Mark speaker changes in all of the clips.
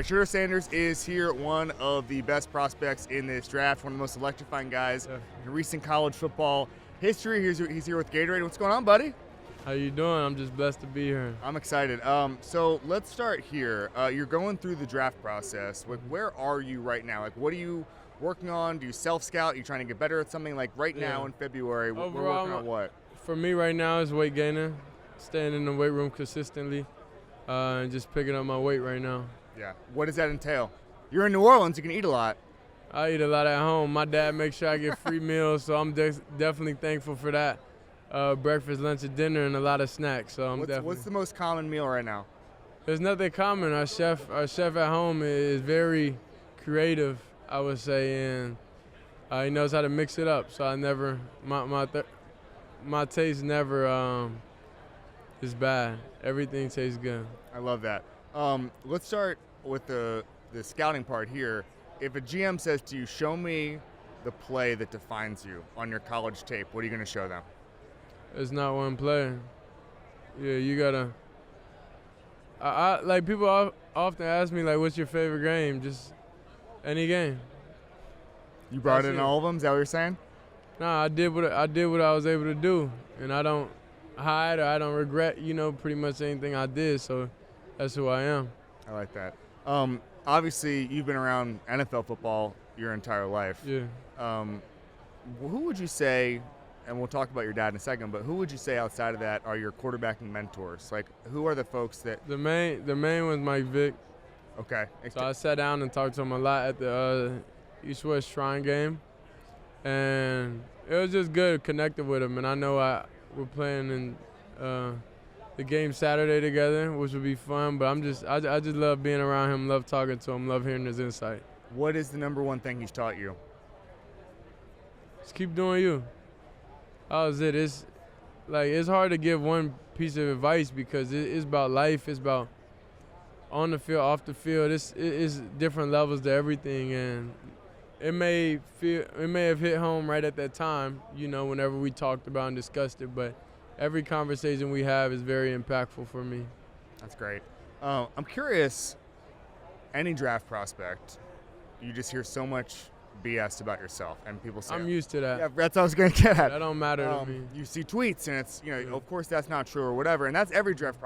Speaker 1: right, Shedeur Sanders is here, one of the best prospects in this draft, one of the most electrifying guys in recent college football history. He's here with Gatorade. What's going on, buddy?
Speaker 2: How you doing? I'm just blessed to be here.
Speaker 1: I'm excited. So let's start here. You're going through the draft process. Like, where are you right now? Like, what are you working on? Do you self-scout? Are you trying to get better at something? Like right now in February, we're working on what?
Speaker 2: For me right now is weight gaining, staying in the weight room consistently, and just picking up my weight right now.
Speaker 1: Yeah. What does that entail? You're in New Orleans. You can eat a lot.
Speaker 2: I eat a lot at home. My dad makes sure I get free meals, so I'm definitely thankful for that. Breakfast, lunch, and dinner, and a lot of snacks. So
Speaker 1: What's the most common meal right now?
Speaker 2: There's nothing common. Our chef at home is very creative, I would say, and he knows how to mix it up. So I never my taste never is bad. Everything tastes good.
Speaker 1: I love that. Let's start with the scouting part here. If a GM says to you, show me the play that defines you on your college tape, what are you going to show them?
Speaker 2: It's not one play. Yeah, you gotta. I like people often ask me like, "What's your favorite game?" Just any game.
Speaker 1: You brought in all of them. Is that what you're saying?
Speaker 2: Nah, I did what I was able to do, and I don't hide or I don't regret. Pretty much anything I did. So that's who I am.
Speaker 1: I like that. Obviously, you've been around NFL football your entire life.
Speaker 2: Yeah.
Speaker 1: Who would you say? And we'll talk about your dad in a second, but who would you say outside of that are your quarterbacking mentors? Like, who are the folks that...
Speaker 2: The main was Mike Vick.
Speaker 1: Okay.
Speaker 2: So I sat down and talked to him a lot at the East-West Shrine game. And it was just good connecting with him. And I know we're playing in the game Saturday together, which would be fun. But I just love being around him, love talking to him, love hearing his insight.
Speaker 1: What is the number one thing he's taught you?
Speaker 2: Just keep doing you. That was it. It's hard to give one piece of advice because it's about life. It's about on the field, off the field. It's different levels to everything, and it may have hit home right at that time, whenever we talked about and discussed it. But every conversation we have is very impactful for me.
Speaker 1: That's great. I'm curious. Any draft prospect, you just hear so much BS about yourself, and people say,
Speaker 2: I'm used to that.
Speaker 1: Yeah, that's what I was going to get at.
Speaker 2: That don't matter to me.
Speaker 1: You see tweets, and it's, of course that's not true or whatever, and that's every draft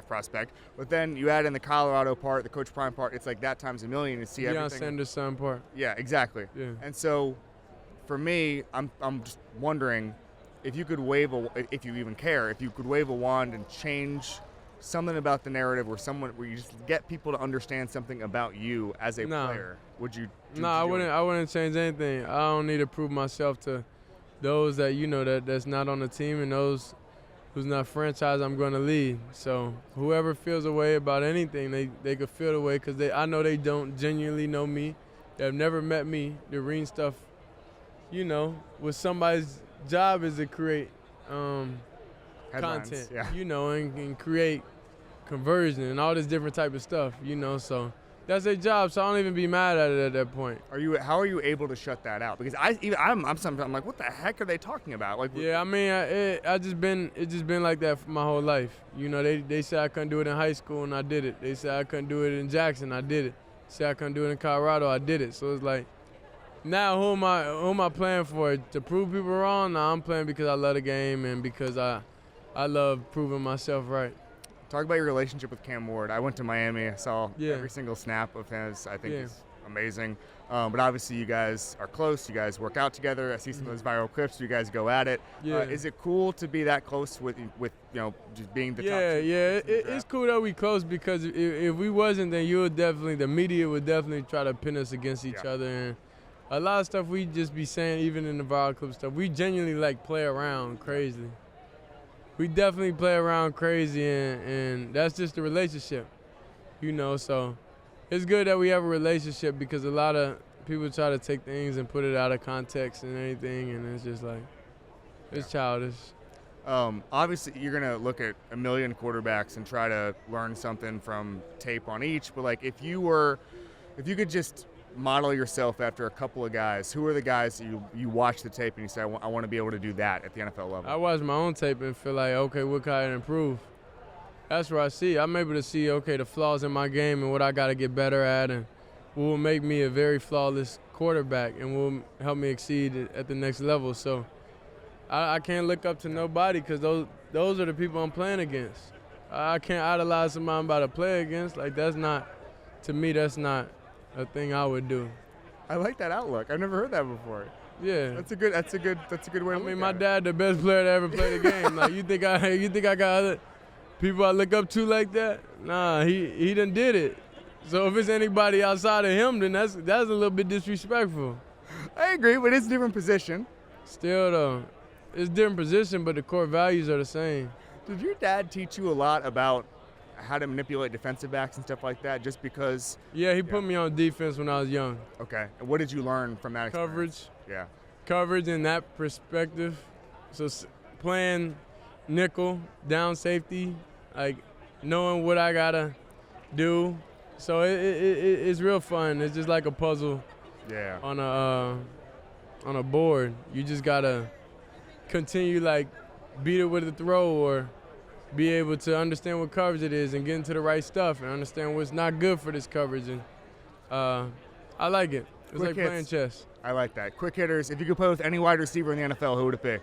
Speaker 1: prospect. But then you add in the Colorado part, the Coach Prime part, it's like that times a million to see everything.
Speaker 2: Deion Sanders' son part.
Speaker 1: Yeah, exactly.
Speaker 2: Yeah.
Speaker 1: And so, for me, I'm just wondering if you could if you even care, if you could wave a wand and change something about the narrative where you just get people to understand something about you as a player, would you?
Speaker 2: No, I wouldn't change anything. I don't need to prove myself to those that that's not on the team and those who's not franchise I'm going to lead. So whoever feels a way about anything, they could feel the way because I know they don't genuinely know me. They have never met me. The reading stuff, with somebody's job is to create content, and create conversion and all this different type of stuff, so that's their job. So I don't even be mad at it at that point.
Speaker 1: How are you able to shut that out? Because I'm like, what the heck are they talking about? Like,
Speaker 2: yeah, I mean, it's just been like that for my whole life. They said I couldn't do it in high school and I did it. They said I couldn't do it in Jackson, I did it. They said I couldn't do it in Colorado, I did it. So it's like, now who am I playing for? To prove people wrong? No, I'm playing because I love the game and because I love proving myself right.
Speaker 1: Talk about your relationship with Cam Ward. I went to Miami. I saw every single snap of his. I think he's amazing. But obviously you guys are close. You guys work out together. I see some of those viral clips. You guys go at it.
Speaker 2: Yeah.
Speaker 1: Is it cool to be that close with just being the top?
Speaker 2: Yeah. It's cool that we close because if we wasn't, then the media would definitely try to pin us against each other. And a lot of stuff we just be saying, even in the viral clip stuff, we genuinely play around crazy. We definitely play around crazy, and that's just the relationship, so it's good that we have a relationship because a lot of people try to take things and put it out of context and anything, and it's just it's childish.
Speaker 1: Obviously, you're going to look at a million quarterbacks and try to learn something from tape on each, but if you could just model yourself after a couple of guys, who are the guys that you watch the tape and you say, I want to be able to do that at the NFL level?
Speaker 2: I watch my own tape and feel like, okay, what can I improve? That's where I see. I'm able to see, okay, the flaws in my game and what I got to get better at, and what will make me a very flawless quarterback and will help me exceed at the next level. So I can't look up to nobody because those are the people I'm playing against. I can't idolize somebody I'm about to play against. Like, that's not, to me, that's not a thing I would do.
Speaker 1: I like that outlook. I've never heard that before.
Speaker 2: Yeah.
Speaker 1: That's a good way to look at it.
Speaker 2: My dad, the best player to ever play the game. Like, you think I got other people I look up to like that? Nah, he done did it. So if it's anybody outside of him, then that's a little bit disrespectful.
Speaker 1: I agree, but it's a different position.
Speaker 2: Still though, it's a different position, but the core values are the same.
Speaker 1: Did your dad teach you a lot about how to manipulate defensive backs and stuff like that, just because?
Speaker 2: Yeah, he put me on defense when I was young.
Speaker 1: Okay. And what did you learn from that experience?
Speaker 2: Coverage.
Speaker 1: Yeah.
Speaker 2: Coverage in that perspective. So playing nickel, down safety, like knowing what I gotta do. So it's real fun. It's just like a puzzle.
Speaker 1: Yeah.
Speaker 2: On a board. You just gotta continue, like, beat it with a throw, or be able to understand what coverage it is and get into the right stuff and understand what's not good for this coverage. And I like it. It's
Speaker 1: Quick
Speaker 2: like
Speaker 1: hits.
Speaker 2: playing chess.
Speaker 1: I like that. Quick hitters. If you could play with any wide receiver in the NFL, who would it be?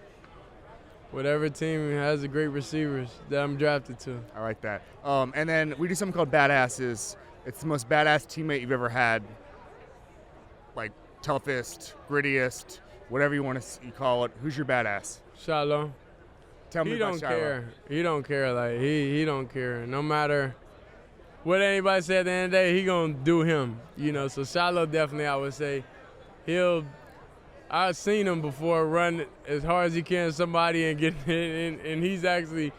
Speaker 2: Whatever team has the great receivers that I'm drafted to.
Speaker 1: I like that. And then we do something called Badasses. It's the most badass teammate you've ever had. Like, toughest, grittiest, whatever you want to call it. Who's your badass?
Speaker 2: Shilo.
Speaker 1: Tell me
Speaker 2: He
Speaker 1: about
Speaker 2: don't
Speaker 1: Shilo.
Speaker 2: care. He don't care. Like, he don't care. No matter what anybody say at the end of the day, he gonna do him. You know, so Shilo definitely, I would say, I've seen him before run as hard as he can at somebody and get and he's actually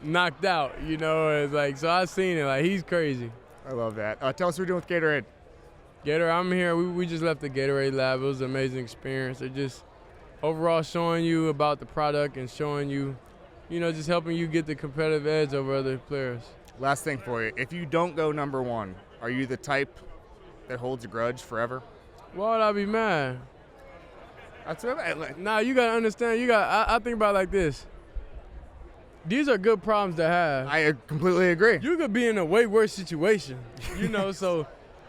Speaker 2: knocked out, you know. It's like, so I've seen it. Like, he's crazy.
Speaker 1: I love that. Tell us what you're doing with Gatorade.
Speaker 2: Gatorade, I'm here. We just left the Gatorade lab. It was an amazing experience. It just overall showing you about the product and showing you, you know, just helping you get the competitive edge over other players.
Speaker 1: Last thing for you. If you don't go number one, are you the type that holds a grudge forever?
Speaker 2: Why would I be mad?
Speaker 1: That's what I like.
Speaker 2: Nah, you gotta understand. I think about it like this. These are good problems to have.
Speaker 1: I completely agree.
Speaker 2: You could be in a way worse situation, you know. So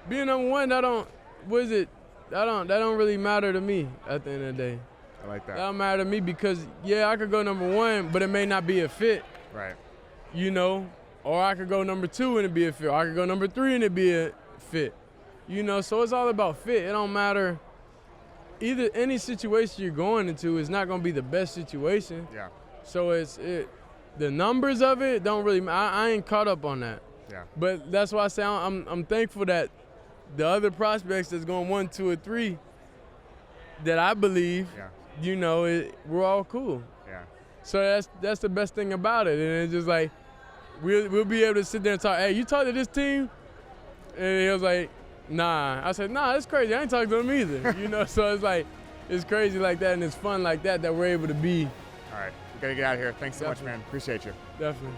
Speaker 2: being number one, that don't really matter to me at the end of the day.
Speaker 1: I like that.
Speaker 2: That don't matter to me because, yeah, I could go number one, but it may not be a fit.
Speaker 1: Right.
Speaker 2: You know, or I could go number two and it be a fit. Or I could go number three and it be a fit. You know, so it's all about fit. It don't matter. Either any situation you're going into is not going to be the best situation.
Speaker 1: Yeah.
Speaker 2: So the numbers of it don't really. I ain't caught up on that.
Speaker 1: Yeah.
Speaker 2: But that's why I say I'm thankful that the other prospects that's going 1, 2, or 3, that I believe, you know, we're all cool.
Speaker 1: Yeah.
Speaker 2: So that's the best thing about it, and it's just like we'll be able to sit there and talk. Hey, you talk to this team, and he was like, nah. I said, nah, that's crazy. I ain't talking to them either. You know, so it's like it's crazy like that, and it's fun like that we're able to be.
Speaker 1: All right. We got to get out of here. Thanks so much,
Speaker 2: Definitely.
Speaker 1: man. Appreciate you.
Speaker 2: Definitely.